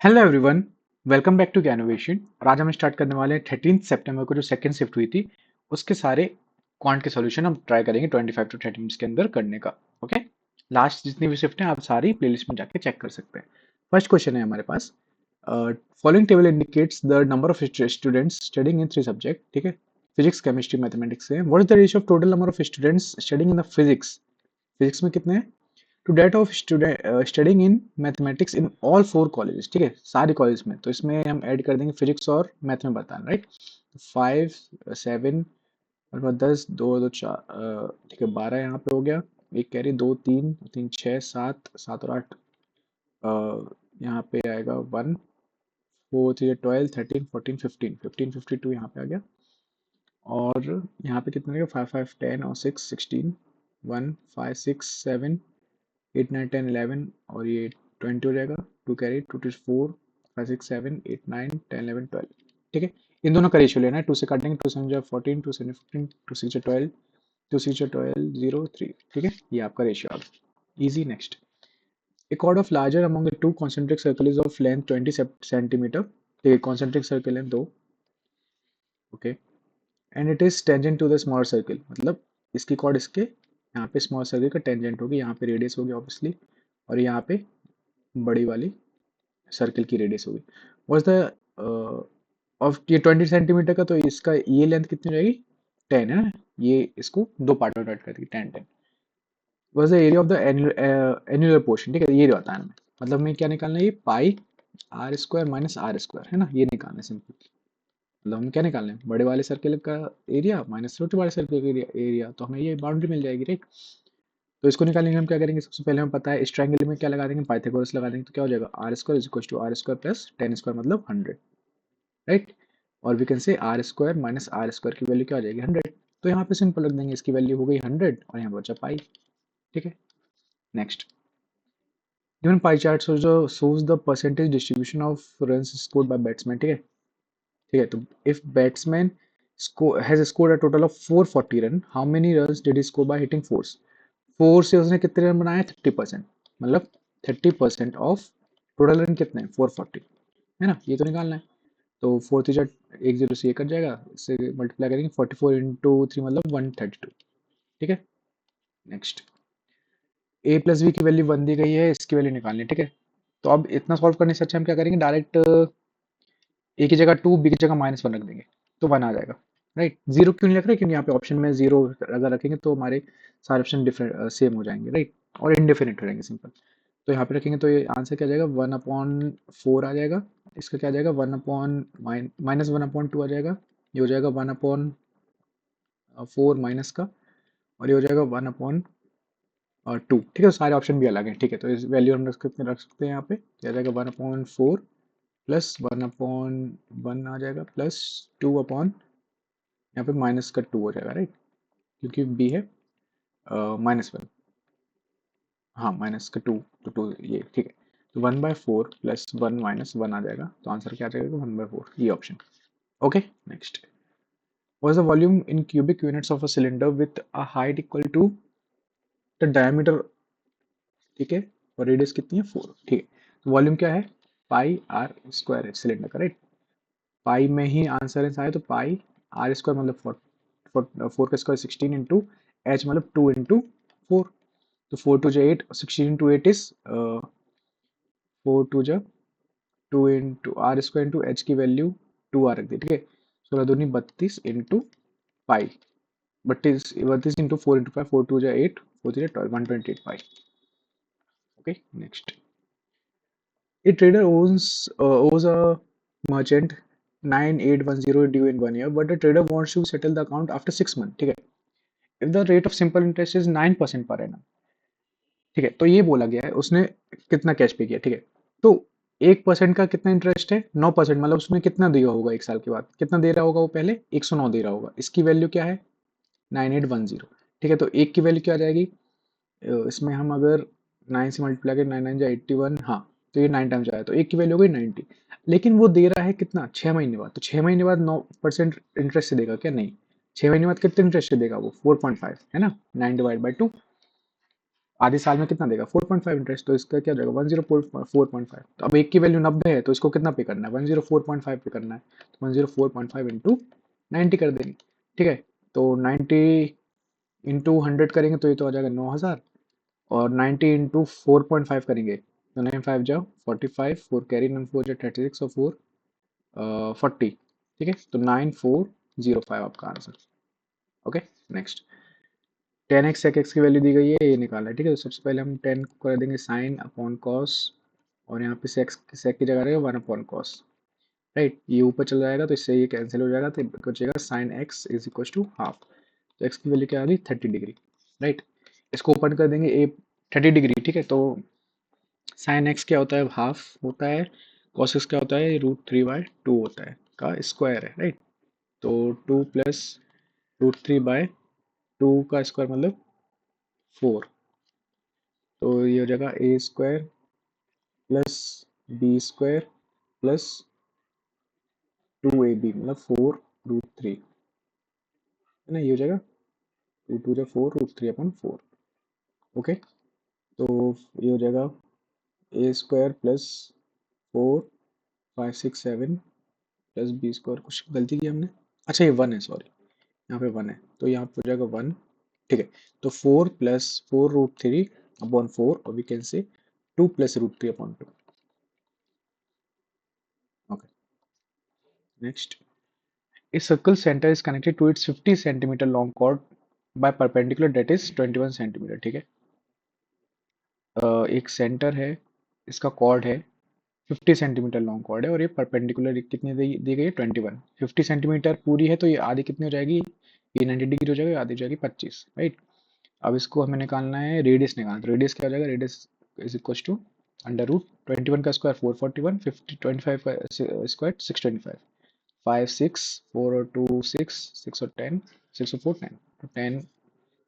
Hello everyone, welcome back to Gyanovation. और आज हम स्टार्ट करने वाले हैं 13 सितंबर को जो सेकंड शिफ्ट हुई थी उसके सारे क्वांट के सॉल्यूशन हम ट्राई करेंगे 25 टू 30 मिनट्स के अंदर करने का। ओके, लास्ट जितनी भी शिफ्ट हैं आप सारी प्लेलिस्ट में जाके चेक कर सकते हैं। फर्स्ट क्वेश्चन है हमारे पास, following table indicates the number of students studying in three subject. ठीक है, फिजिक्स केमिस्ट्री मैथमेटिक्स से what is the ratio of total number of students studying in the physics. Physics में कितने हैं? To that of student studying in mathematics in all four colleges. ठीक है, सारे college में, तो इसमें हम ऐड कर देंगे फिजिक्स और मैथ में बताना, राइट। 5 7 और बाद 10, 2 2 4, ठीक है 12 यहाँ पे हो गया। एक कैरी, 2 3 3 6 7 7 और 8, यहाँ पे आएगा 1 4 3 12 13 14 15 15 52 यहाँ पे आ गया। और यहाँ पे कितने 5 5 10 और 6 16 1 5 6 7 8 9 10 11 और ये 20 हो जाएगा। Two carry, 2 2 4 5 6 7 8 9 10 11 12। ठीक है, इन दोनों का रेशियो लेना है। 2 से काटेंगे, 2 7 14, 2 7 15, 2 6 12, 2 6 12 0 3। ठीक है, ये आपका रेशियो आ गया। Easy. Next, a chord of larger among the two concentric circle is of length 20 centimeter। ठीक है, concentric circle है दो। Okay, and it is tangent to the small circle, मतलब इसकी कॉर्ड इसके यहाँ पे स्मॉल सर्किल का टेंजेंट होगी। यहाँ पे रेडियस होगी ऑब्वियसली, और यहाँ पे बड़ी वाली सर्किल की रेडियस होगी। वॉज द ऑफ ये 20 सेंटीमीटर का, तो इसका ये लेंथ कितनी हो जाएगी? 10 है ना। ये इसको दो पार्ट में डिवाइड कर देगी, 10 10। Was the area of the annular portion. ठीक है, ये बताना है, मतलब मैं क्या निकालना है, ये pi R square minus R square है ना, ये निकालना है सिंपल। मतलब हम क्या निकालना है, बड़े वाले सर्किल का एरिया माइनस छोटे वाले सर्किल का एरिया, तो हमें ये बाउंड्री मिल जाएगी, राइट। तो इसको निकालने के लिए हम क्या करेंगे, सबसे पहले हमें पता है इस ट्रायंगल में क्या लगा देंगे, पाइथागोरस लगा देंगे। तो क्या हो जाएगा, R square is equal to R square plus 10 square मतलब 100, राइट। और we can say R square minus R square की वैल्यू क्या हो जाएगी, 100। तो यहाँ पे सिंपल रख देंगे, इसकी वैल्यू हो गई 100 और यहाँ बचा पाई। ठीक है, next, given pie chart shows the percentage distribution of runs scored by batsman। ठीक है, तो if batsman has scored a total of 440 run, how many runs did he score by hitting fours. Four से उसने कितने run बनाए, 30%, मतलब 30% of total run कितने, 440 है ना। ये तो निकालना है। तो 4 3 1 0 से ये कट जाएगा, इससे मल्टीप्लाई करेंगे 44 इंटू 3 मतलब 132। ठीक है, नेक्स्ट, ए प्लस बी की वैल्यू 1 दी गई है, इसकी वैल्यू निकालनी है। ठीक है, तो अब इतना सॉल्व करने से अच्छा हम क्या करेंगे, डायरेक्ट ए की जगह 2, बी की जगह -1 रख देंगे, तो 1 आ जाएगा, राइट। जीरो क्यों नहीं रख रहे, क्योंकि यहाँ पे ऑप्शन में जीरो अगर रखेंगे तो हमारे सारे ऑप्शन डिफरेंट सेम हो जाएंगे, राइट, और इनडेफिनिट रहेंगे सिंपल। तो यहाँ पे रखेंगे तो ये आंसर क्या आ जाएगा, 1/4 आ जाएगा। इसका क्या आ जाएगा, 1 अपॉन माइनस 1/2 आ जाएगा। ये हो जाएगा 1/4 माइनस का, और ये हो जाएगा 1/2। ठीक है, तो सारे ऑप्शन भी अलग हैं। ठीक है, तो इस वैल्यू हम रख सकते हैं यहाँ पे, क्या आ जाएगा 1/4 प्लस 1/1 आ जाएगा, प्लस 2 यहाँ पे -2 हो जाएगा, राइट, क्योंकि बी है -1। हाँ, -2, तो 2 ये ठीक है। तो 1/4 प्लस 1 -1 आ जाएगा, तो आंसर क्या आ जाएगा, 1/4, ये option. Okay, next, was the volume in cubic units of a cylinder with a height equal to the diameter. ठीक है, और रेडियस कितनी है, 4। ठीक है, तो वॉल्यूम क्या है, पाई आर स्क्वायर है सिलेंडर का, राइट। पाई में ही आंसर है सारे, तो पाई आर स्क्वायर मतलब 4 का स्क्वायर 16 इंटू एच मतलब 2 इंटू 4। तो 4 2 जा 8, 16 इंटू 8 इज 4 2 जा 2 into R square into H की वैल्यू 2 आ रख दी। ठीक है, 16 दूनी 32 इंटू पाई, 32 इंटू 4 इंटू 5, 4 2 जा 8, 4 3 12, 128 पाई। Okay, next, a trader owes a merchant 9810 due in 1 year, but the trader wants to settle the account after 6 months। ठीक है, if the rate of simple interest is 9% per annum। ठीक है, तो ये बोला गया है उसने कितना कैश पे किया। ठीक है, तो 1% का कितना इंटरेस्ट है, 9%, मतलब उसने कितना दिया होगा एक साल के बाद, कितना दे रहा होगा वो, पहले 109 दे रहा होगा। इसकी वैल्यू क्या है, 9810। ठीक है, तो एक की वैल्यू क्या आ जाएगी, इसमें हम अगर 9 से मल्टीप्लाई करें, 9 9 जा 81, हाँ, तो ये 9 टाइम्स आया, तो एक की वैल्यू हो गई 90। लेकिन वो दे रहा है कितना, 6 महीने बाद, तो 6 महीने बाद 9% इंटरेस्ट से देगा क्या, नहीं। 6 महीने बाद कितने इंटरेस्ट से देगा वो, 4.5 है ना, 9 डिवाइड बाई 2। आधे साल में कितना देगा 4.5 इंटरेस्ट, तो इसका क्या हो जाएगा 104.5। तो अब एक की वैल्यू 90 है तो इसको कितना पे करना है 104.5 पे करना है, तो 104.5 इंटू 90 कर देंगे। ठीक है, तो 90 इंटू 100 करेंगे तो ये तो आ जाएगा 9000, और 90 इंटू 4.5 करेंगे तो 9 5 जाओ 45, 4 कैरी 9 4 जाओ 36 और 4 40। ठीक है, तो 9405 आपका answer. Okay, next 10x sec x की वैल्यू दी गई है, ये निकालना है। ठीक है, तो सबसे पहले हम 10 को कर देंगे साइन अपॉन कॉस, और यहाँ पे सेक की जगह रहेगा 1 अपॉन कॉस। राइट, ये ऊपर चला जाएगा तो इससे ये कैंसिल हो जाएगा, तो बचेगा sine x is equal to half. तो x की वैल्यू क्या आ गई 30 डिग्री। राइट, इसको ओपन कर देंगे ए 30 डिग्री। ठीक है, तो साइन x क्या होता है हाफ होता है, कॉस x क्या होता है √3/2 होता है का स्क्वायर है। राइट, तो 2 प्लस √3/2 का स्क्वायर मतलब 4, तो ये हो जाएगा A square plus B square plus 2ab मतलब 4√3 है ना, ये हो जाएगा 2 2 जा 4√3/4। ओके, तो ये हो जाएगा A square plus 4 5 6 7 plus B square, कुछ गलती की हमने, अच्छा ये 1 है, सॉरी यहाँ पे 1 है तो यहाँ पे हो जाएगा 1। ठीक है, तो 4 प्लस 4√3/4, और we can say 2 plus √3/2। Okay, next a circle center is connected to its 50 centimeter long chord by perpendicular that is 21 centimeter। ठीक है, एक सेंटर है, इसका कॉर्ड है 50 सेंटीमीटर लॉन्ग कॉर्ड है, और ये परपेंडिकुलर कितनी दी गई है 21। 50 सेंटीमीटर पूरी है तो ये आधी कितनी हो जाएगी, ये 90 डिग्री हो जाएगी, आधी हो जाएगी 25। राइट, अब इसको हमें निकालना है रेडियस निकालना, तो रेडियस क्या हो जाएगा, रेडियस इज इक्वल टू √21 का स्क्वायर 441, 50 25 का स्क्वायर 625, 5 6 4 और 2 6 6 और 10 6 और 4 10, तो 10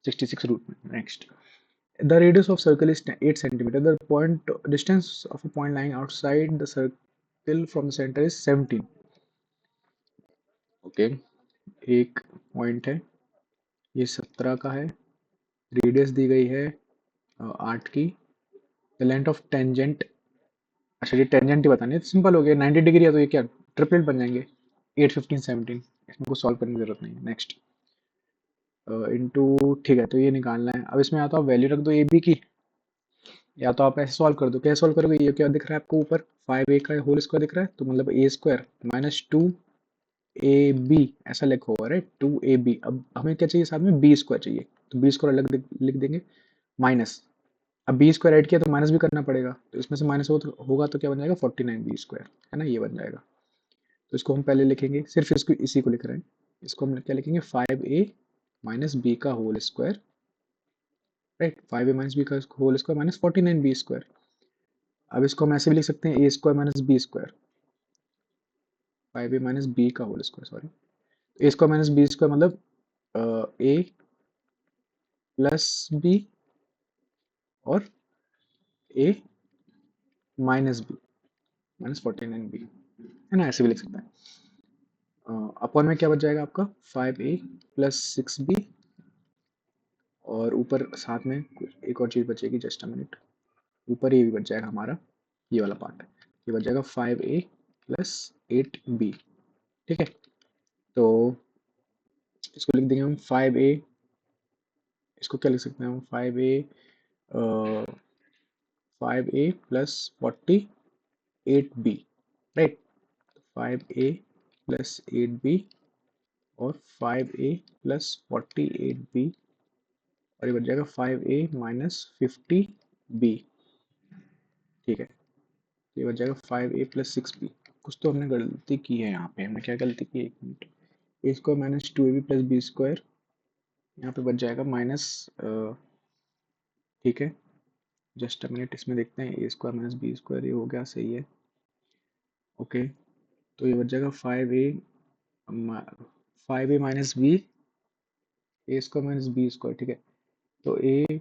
66 रूट में। Next, the radius of circle is 8 centimeter, the point distance of a point lying outside the circle from the center is 17। Okay, एक पॉइंट है, ये 17 का है, रेडियस दी गई है 8 की, द लेंथ ऑफ टेंजेंट, अच्छा ये टेंजेंट ही बतानी है, सिंपल हो गया 90 डिग्री है तो ये क्या ट्रिपलेट बन जाएंगे 8 15 17, इसमें कुछ सॉल्व करने की जरूरत नहीं है। नेक्स्ट इनटू, ठीक है, तो ये निकालना है। अब इसमें या तो आप वैल्यू रख दो ए बी की, या तो आप ऐसे सॉल्व कर दो। कैसे सॉल्व करोगे, ये क्या दिख रहा है आपको ऊपर 5a का होल स्क्वायर दिख रहा है, तो मतलब ए स्क्वायर माइनस 2ab ऐसा लिखो होगा, राइट 2ab। अब हमें क्या चाहिए साथ में बी स्क्वायर चाहिए, तो बी स्क्वायर अलग लिख देंगे माइनस, अब बी स्क्वायर ऐड किया तो माइनस भी करना पड़ेगा, तो इसमें से माइनस होगा तो क्या बन जाएगा 49 बी स्क्वायर, है ना, ये बन जाएगा। तो इसको हम पहले लिखेंगे, सिर्फ इसको इसी को लिख रहे हैं, इसको हम क्या लिखेंगे 5a माइनस बी का whole square. Right, 5a minus B का whole square minus 49 B square. अब इसको हम ऐसे भी लिख सकते हैं A square minus B square, 5a minus B का whole square, sorry, A square minus B square मतलब ए प्लस बी और A minus B minus 49 B, है ना, ऐसे भी लिख सकते हैं। अपॉन में क्या बच जाएगा आपका 5a प्लस 6b, और ऊपर साथ में एक और चीज़ बचेगी, जस्ट अ मिनट, ऊपर ये भी बच जाएगा हमारा, ये वाला पार्ट, ये बच जाएगा 5a प्लस 8b। ठीक है, तो इसको लिख देंगे हम 5a, इसको क्या लिख सकते हैं हम 5a plus 48b। Right, 5a plus 8b और 5a प्लस 48b, और ये बच जाएगा 5a माइनस 50b। ठीक है, ये बच जाएगा 5a प्लस 6b। कुछ तो हमने गलती की है यहाँ पे, हमने क्या गलती की है, एक minute, A square minus 2ab plus B square, यहाँ पे बच जाएगा माइनस, ठीक है, जस्ट अ मिनट, इसमें देखते हैं A square minus B square, ये हो गया सही है। ओके, तो ये बच जाएगा 5a माइनस बी, ए स्क्वायर माइनस बी स्क्वायर। ठीक है, तो ए,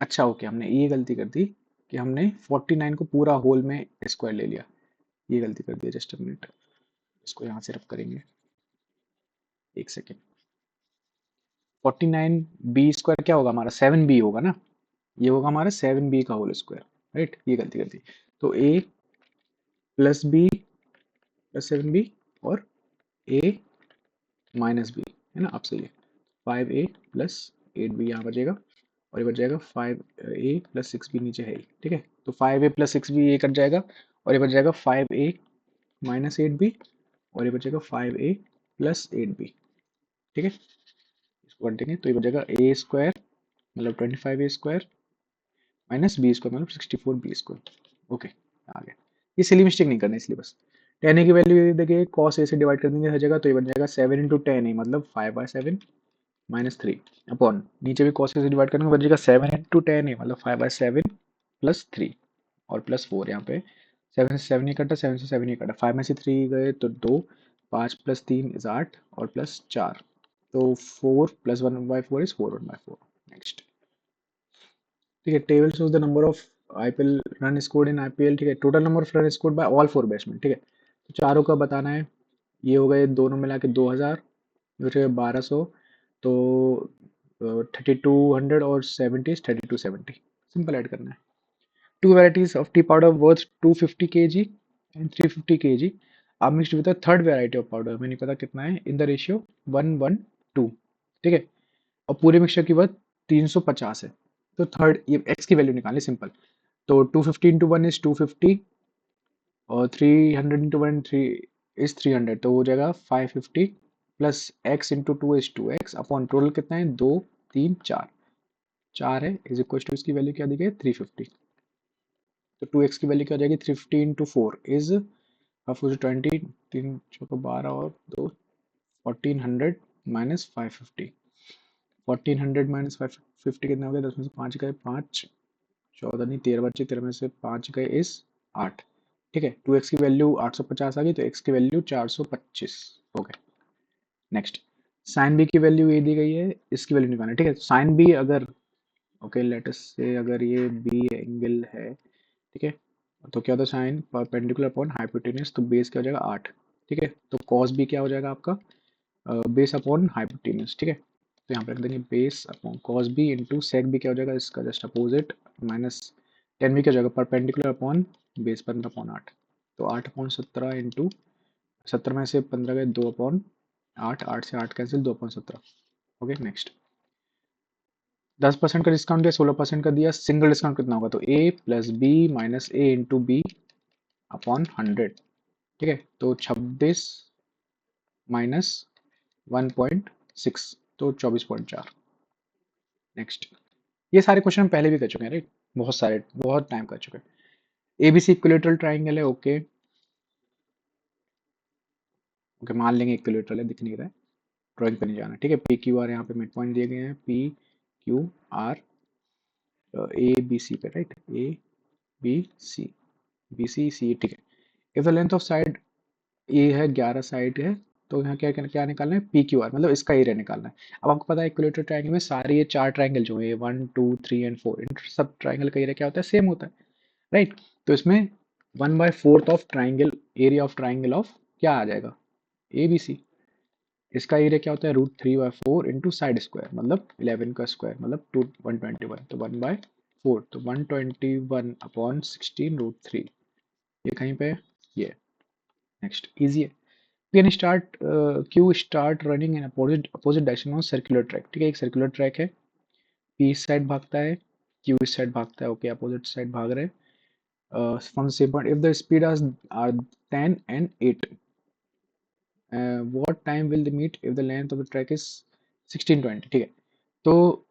अच्छा ओके, हमने ये गलती कर दी कि हमने 49 को पूरा होल में स्क्वायर ले लिया, ये गलती कर दी, जस्ट अ मिनट, इसको यहाँ से रब करेंगे, एक सेकेंड। 49 बी स्क्वायर क्या होगा हमारा 7b होगा ना, ये होगा हमारा 7b का होल स्क्वायर, राइट, ये गलती कर दी। तो a plus B plus 7b और a माइनस बी, है ना, अब सही है। 5a प्लस 8b यहाँ बचेगा, और ये बच जाएगा 5a प्लस 6b नीचे है ही, ठीक है। तो 5a प्लस 6b ये कट जाएगा, और ये बच जाएगा 5a माइनस 8b, और ये बचेगा 5a प्लस 8b, ठीक है। इसको कर देंगे तो ये बचेगा a स्क्वायर मतलब 25a square minus B square मतलब 64b स्क्वायर। ओके, आ गया। ये सिली मिस्टेक नहीं करना इसलिए बस। टेन ए की वैल्यू देखिए cos a से डिवाइड कर देंगे हर जगह, तो ये बन जाएगा 7 इंटू टेन ए मतलब 5/7 माइनस 3 अपॉन नीचे भी cos a से डिवाइड करेंगे बन जाएगा 7 इंटू टेन ए मतलब 5/7 प्लस 3 और प्लस 4 यहाँ पे। 7 से 7 ही कटा, 7 से 7 ही कटा, 5 में से 3 गए तो 2, 5 प्लस 3 इज 8 और प्लस 4, तो 4 प्लस 1/4 इज 4/4। नेक्स्ट, ठीक है। Table shows the number of IPL run scored in IPL, ठीक है। Total number of run scored by all four batsman, ठीक है। तो चारों का बताना है। ये हो गए दोनों मिला के 2000, दूसरे 1200, तो 3200 और 70 3270, सिंपल ऐड करना है। Two varieties of tea powder worth 250 kg and 350 kg are mixed with a third variety of powder, हमें नहीं पता कितना है, in the ratio 1:1:2, ठीक है। और पूरे मिक्सचर की वर्थ 350 है। तो थर्ड ये x की वैल्यू निकालें, सिंपल। तो 250 इंटू वन इज 250 और 300 इंटू वन थ्री इज 300, तो हो जाएगा 550 plus x into two is 2x upon total कितना है 2 3 4, 4 है इज इक्वल टू इसकी वैल्यू क्या दी गई 350। तो 2x की वैल्यू क्या हो जाएगी 350 इंटू फोर इज हाफ 20, 3 चौको 12 और 2 1400 माइनस 550, 1400 माइनस 550 कितना हो गया, 10 में से 5 गए 5, 14 नहीं 13 बचे, 13 में से 5 गए इस 8, ठीक है। 2x की वैल्यू 850 आ गई, तो x की वैल्यू 425 हो गए। नेक्स्ट, साइन बी की वैल्यू ये दी गई है, इसकी वैल्यू निकालना है, ठीक है। साइन बी अगर ओके लेट अस से अगर ये बी एंगल है, ठीक है, तो क्या होता है साइन परपेंडिकुलर अपॉन हाइपोटेन्यूज, तो बेस क्या हो जाएगा 8, ठीक है। तो कॉस बी क्या हो जाएगा आपका बेस अपॉन हाइपोटेन्यूज, ठीक है। तो यहाँ पे रख देंगे base upon cos B into sec B क्या हो जाएगा इसका just opposite minus tan B क्या हो जाएगा परपेंडिकुलर अपॉन बेस 15/8, तो 8/17 इंटू 70 में से 15 गए 2/8, 8 से 8 कैंसिल 2/17। ओके नेक्स्ट, 10% का डिस्काउंट दिया, 16% का दिया, सिंगल डिस्काउंट कितना होगा, तो ए प्लस बी माइनस ए इंटू बी अपॉन 100, ठीक है। तो 26 माइनस 1.6, तो 24.4। नेक्स्ट, ये सारे क्वेश्चन हम पहले भी कर चुके हैं, राइट, बहुत सारे बहुत टाइम कर चुके हैं। एबीसी इक्विलेटरल ट्राइंगल है, ओके ओके मान लेंगे इक्विलेटरल है, दिख नहीं रहा है, ड्राइंग पे नहीं जाना, ठीक है। पी क्यू आर यहाँ पे मिड पॉइंट दिए गए हैं, P Q R A B C पे, right, A B C, B C C, ठीक है। If the length of side ये है 11 साइड है, तो यहाँ क्या क्या निकालना है पी क्यू आर मतलब इसका एरिया निकालना है। अब आपको पता है इक्विलेटरल ट्राइंगल में सारे ये चार ट्राइंगल जो है 1 2 3 एंड 4 इन सब ट्राइंगल का एरिया क्या होता है सेम होता है, राइट। तो इसमें 1/4 of triangle area of triangle of क्या आ जाएगा ए बी सी, इसका एरिया क्या होता है √3/4 इंटू साइड स्क्वायर मतलब 11 का स्क्वायर मतलब 121, तो 1/4, तो 121/16 √3, ये कहीं पे ये। नेक्स्ट इजी है। Can start Q start running in opposite direction on circular track, ठीक है। एक सर्कुलर ट्रैक है, पी इस साइड भागता है, क्यू इस साइड भागता है, ओके अपोजिट साइड भाग रहे हैं। From the same point if the speed are 10 and 8, what time will they meet if the length of the track is 1620, ठीक है। तो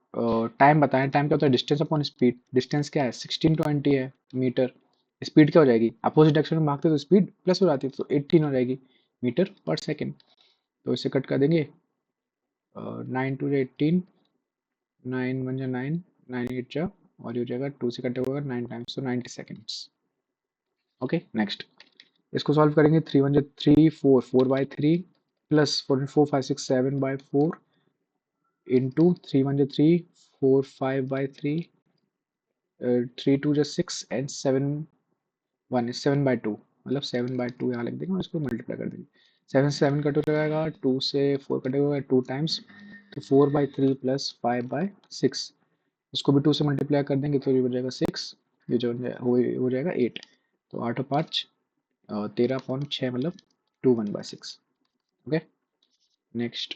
टाइम बताएं, टाइम क्या होता है डिस्टेंस अपॉन स्पीड, डिस्टेंस क्या है 1620 है मीटर, स्पीड क्या हो जाएगी अपोजिट डायरेक्शन में भागते तो स्पीड प्लस हो जाती है तो 18 हो जाएगी मीटर पर सेकेंड। तो इसे कट कर देंगे 9 2 18, 9 1 9, 9 8 जा, और ये हो जाएगा 2 से कट होगा 9 टाइम्स तो 90 सेकेंड्स। ओके नेक्स्ट, इसको सॉल्व करेंगे 3 1 3 4 4/3 प्लस 4 4 5 6 7/4 इंटू 3 1 3 4 5/3 3 2 6 एंड 7 1 is 7/2 मतलब 7/2 यहाँ लिख देंगे और इसको मल्टीप्लाई कर देंगे। 7 से 7 कट हो जाएगा, 2 से 4 कटेगा 2 टाइम्स, तो 4/3 प्लस 5/6 इसको भी 2 से मल्टीप्लाई कर देंगे तो ये हो जाएगा 6, ये जो हो जाएगा 8। तो 8 और 5 13/6 मतलब 2 1/6। Okay next,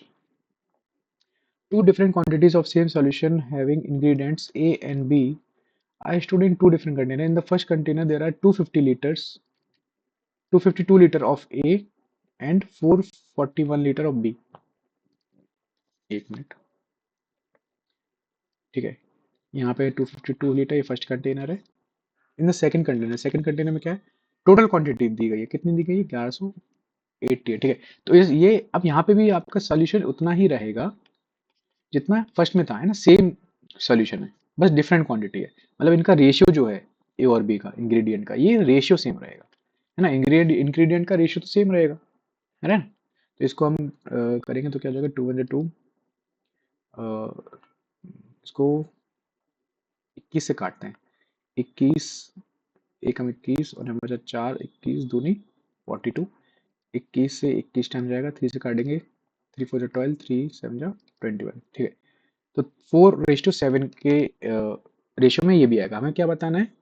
two different quantities of same solution having ingredients A and B are stored in two different containers. In the first container there are 252 liter of A and 441 liter of B. एक minute, ठीक है, यहाँ पे 252 litre ये first container है। इन the second container में क्या है, टोटल क्वांटिटी दी गई है, कितनी दी गई है, 1180 है, ठीक है। तो ये अब यहाँ पे भी आपका सोल्यूशन उतना ही रहेगा जितना फर्स्ट में था, है ना, सेम सोल्यूशन है, बस डिफरेंट क्वांटिटी है। मतलब इनका रेशियो जो है ए और बी का इंग्रेडिएंट का, ये रेशियो सेम रहेगा, है ना, इंग्रेडिएंट का रेशियो तो सेम रहेगा, है ना। तो इसको हम करेंगे तो क्या हो जाएगा, 2 इसको 21 से काटते हैं, 21, एक हम 21 और हम बचा 4, 21 दूनी 42, 21 से 21 टाइम जाएगा, 3 से काटेंगे, 3 4 12, 3 7 21, ठीक है। तो 4:7 के रेशियो में ये भी आएगा। हमें क्या बताना है,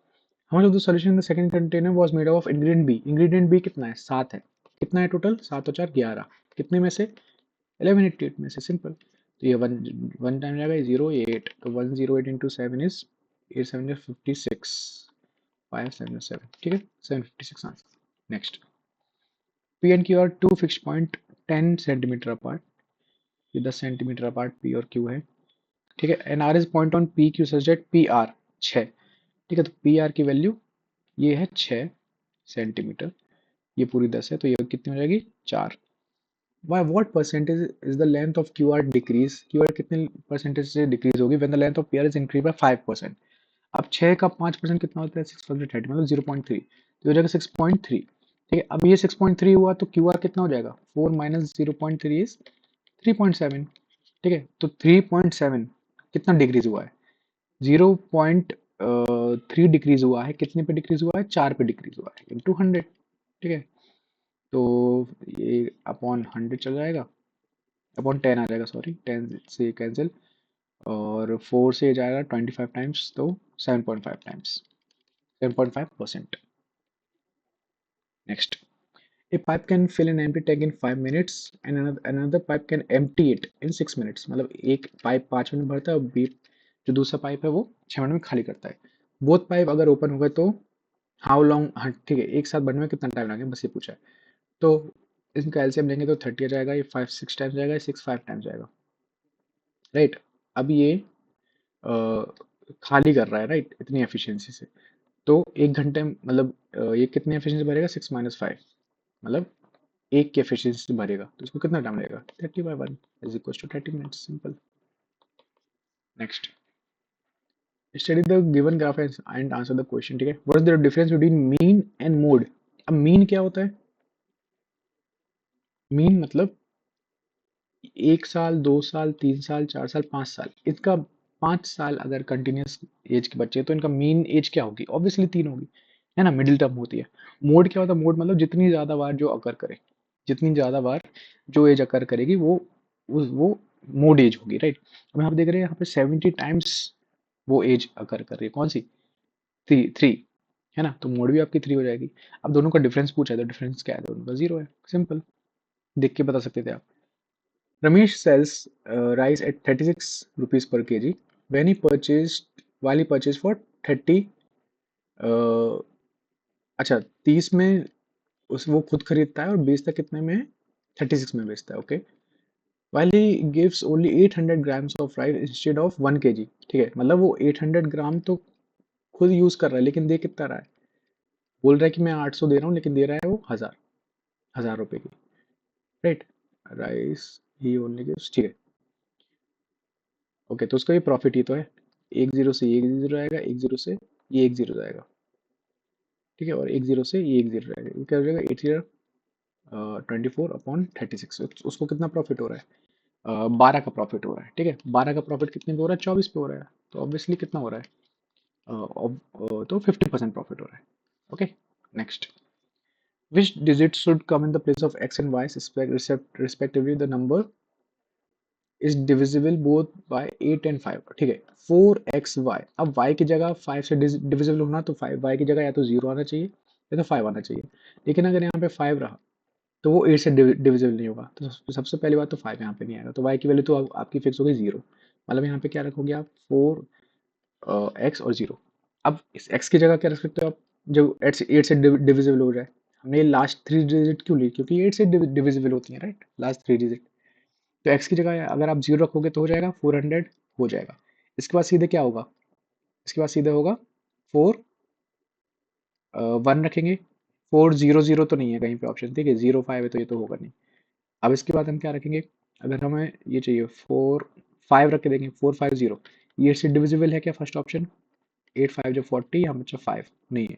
हमारा जो solution in the second container was made of ingredient B. Ingredient B कितना है, 7 है। कितना है टोटल, 7 और 4 11, कितने में से, 1188 में से, सिंपल। तो ये वन वन टाइम जाएगा, 0 ये 8, तो 108 इंटू 7 इज 8 7 56, 5 7 7, ठीक है, 756 answer. Next, P and Q are two fixed point 10 centimetre apart, ये 10 सेंटीमीटर अपार्ट पी और क्यू है, ठीक है। And R is point on P Q such that P R 6, ठीक है। तो पी आर की वैल्यू ये है 6 सेंटीमीटर, ये पूरी 10 है, तो ये कितनी हो जाएगी, 4। By what percentage is the length of QR decrease? QR कितने परसेंटेज से डिक्रीज होगी when the length of PR is increased by 5%? अब 6 का 5% कितना होता है, 630, मतलब 0.3, तो हो जाएगा 6.3, ठीक है। अब ये 6.3 हुआ तो QR कितना हो जाएगा, 4 माइनस 0.3 इज 3.7, ठीक है। तो 3.7 कितना डिक्रीज हुआ है, 0.3 डिक्रीज हुआ है, कितने पे डिक्रीज हुआ है, 4 पे डिक्रीज हुआ है, इंटू 100, ठीक है। तो ये अपॉन 100 चल जाएगा, अपॉन 10 आ जाएगा, सॉरी 10 से कैंसिल, और 4 से जाएगा 25 टाइम्स, तो 7.5 times, 7.5%। Next, a pipe can fill an empty tank in 5 minutes and another pipe can empty it in 6 minutes। मतलब एक पाइप 5 मिनट भरता है और बी जो दूसरा पाइप है वो 6 मिनट में खाली करता है। बोथ पाइप अगर ओपन हो गए तो हाउ लॉन्ग, हाँ ठीक है, एक साथ भरने में कितना टाइम लगेगा, बस ये पूछा है। तो इसका एलसीएम लेंगे तो 30 आ जाएगा, ये 5 6 टाइम्स जाएगा, 6 5 टाइम्स जाएगा, राइट। अब ये अ, खाली कर रहा है, राइट, इतनी एफिशिएंसी से। तो एक घंटे मतलब ये कितनी एफिशिएंसी भरेगा, 6 माइनस 5, मतलब एक की एफिशिएंसी से भरेगा, तो इसको कितना टाइम लगेगा, 30/1 is equal to 30 minutes, simple. Next, study the given graph and answer the question, ठीक है। What is the difference between mean and mode. अब मीन क्या होता है, मीन मतलब 1 साल 2 साल 3 साल 4 साल 5 साल, इनका 5 साल अगर कंटिन्यूस एज के बच्चे हैं, तो इनका मीन एज क्या होगी, ऑब्वियसली 3 होगी, है ना, मिडिल टर्म होती है। मोड क्या होता है, मोड मतलब जितनी ज्यादा बार जो अकर करे, जितनी ज्यादा बार जो एज अकर करेगी वो मोड एज होगी, राइट। अब यहाँ पे देख रहे हैं, यहाँ पे 70 टाइम्स वो एज अकर कर रही है, कौन सी, थ्री थ्री, है ना, तो मोड भी आपकी 3 हो जाएगी। अब दोनों का डिफरेंस पूछा है, तो डिफरेंस क्या है, दोनों का 0 है, सिंपल, देख के बता सकते थे आप। Ramesh sells rice at 36 rupees per kg when he purchased while he purchased for 30, uh, अच्छा 30 में उस वो खुद खरीदता है और बेचता कितने में है, 36 में बेचता है, okay. while he gives only 800 grams of rice instead of 1 kg, ठीक है, मतलब वो 800 ग्राम तो खुद यूज कर रहा है, लेकिन दे कितना रहा है, बोल रहा है कि मैं 800 दे रहा हूँ, लेकिन दे रहा है वो 1000 रुपए की, राइट। राइस ही ओनली गिव्स, ठीक है, ओके। तो उसका ये प्रॉफिट ही तो है, एक जीरो से ये एक जीरो आएगा, एक जीरो से ये एक जीरो जाएगा, ठीक है, और एक जीरो से ये एक जीरो जाएगा, ये क्या हो जाएगा, 80/24/36, उसको कितना प्रॉफिट हो रहा है, 12 का प्रॉफिट हो रहा है, ठीक है। 12 का प्रॉफिट कितने पे हो रहा है, 24 पे हो रहा है, तो ऑब्वियसली कितना हो रहा है, तो 50% प्रॉफिट हो रहा है, okay. Next, which digit should come in the place of x and y respectively, the number is divisible both by 8 and 5, ठीक है। 4xy, अब y की जगह 5 से डिविजिबल होना तो 5 y की जगह या तो 0 आना चाहिए या तो 5 आना चाहिए। लेकिन अगर यहाँ पे 5 रहा तो वो 8 से डिविजिबल नहीं होगा, तो सबसे पहली बात तो 5 यहाँ पे नहीं आएगा, तो y की वैल्यू तो आपकी फिक्स हो गई 0। मतलब यहाँ पे क्या रखोगे आप, 4x और 0। अब इस x की जगह क्या रख सकते हो आप, जो 8 से डिविजिबल हो जाए। हमने लास्ट 3 डिजिट क्यों ली, क्योंकि 8 से डिविजिबल होती है, राइट, लास्ट 3 डिजिट। तो x की जगह अगर आप 0 रखोगे तो हो जाएगा 400 हो जाएगा। इसके बाद सीधे क्या होगा, इसके बाद सीधे होगा 4 1 रखेंगे। 400 तो नहीं है कहीं पे ऑप्शन, ठीक है, 05 है तो ये तो होगा नहीं। अब इसके बाद हम क्या रखेंगे, अगर हमें ये चाहिए 4 5 रख के देंगे, 450, ये से डिविजिबल है क्या फर्स्ट ऑप्शन, 8 5 जो 40, यहाँ बचा 5 नहीं है।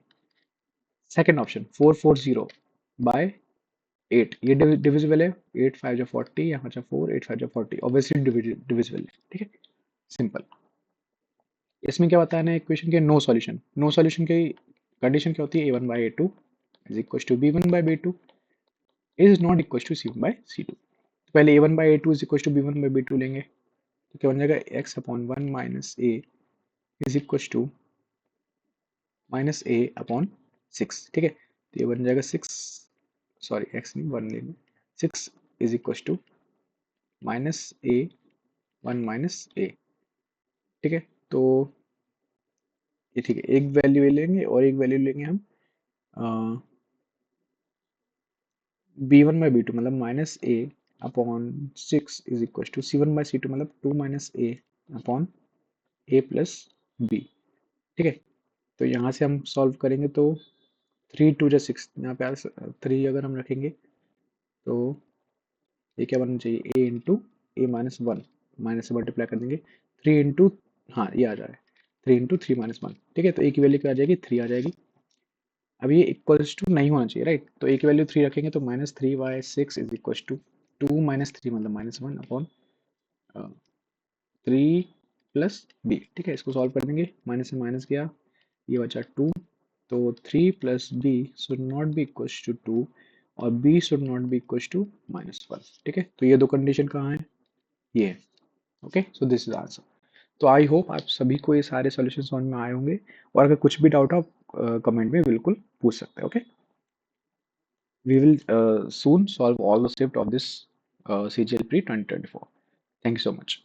सेकंड ऑप्शन 440/8, ये डिविजिबल है, 8 5 जो 40, यहाँ बचा 4, 8 5 जो 40, ऑब्वियसली डिविजिबल है, ठीक है, सिंपल। इसमें क्या बताना है इक्वेशन के, नो सॉल्यूशन। नो सॉल्यूशन की कंडीशन क्या होती है, a1/a2 is equal to b1/b2 is not equal to c1/c2। पहले a1/a2 is equal to b1/b2 लेंगे, तो क्या बन जाएगा, x upon 1 minus a is equal to minus a upon 6, ठीक है। तो ये बन जाएगा 6, सॉरी x नहीं 1 लेंगे, 6 is equal to minus a 1 minus a, ठीक है। तो ये ठीक है, एक वैल्यू ले लेंगे और एक वैल्यू लेंगे हम b1/b2 मतलब minus a upon 6 is equal to c1/c2 मतलब 2 minus a upon a plus b, ठीक है। तो यहाँ से हम सॉल्व करेंगे तो 3 2 जा 6, यहाँ पे 3 अगर हम रखेंगे तो ये क्या बनना चाहिए, a into A minus one, minus से मल्टीप्लाई कर देंगे 3 इंटू, हाँ ये आ जाए 3 इंटू 3 माइनस 1, ठीक है। तो a की वैल्यू क्या आ जाएगी, 3 आ जाएगी। अब ये इक्वल्स टू नहीं होना चाहिए, राइट, तो a की वैल्यू 3 रखेंगे तो -3/6 इज इक्वल टू 2 माइनस 3 मतलब -1 अपॉन 3 प्लस b, ठीक है। इसको सॉल्व कर देंगे, माइनस से माइनस गया, ये बचा 2, तो 3 plus b should not be equal to 2 और b should not be equal to -1, ठीक है। तो ये दो कंडीशन कहाँ है, ये है, okay. So this is answer. तो आई होप आप सभी को ये सारे सॉल्यूशन समझ में आए होंगे, और अगर कुछ भी डाउट हो आप कमेंट में बिल्कुल पूछ सकते हैं, okay. We will soon solve all the steps of this CGL Pre 2024. Thank you so much.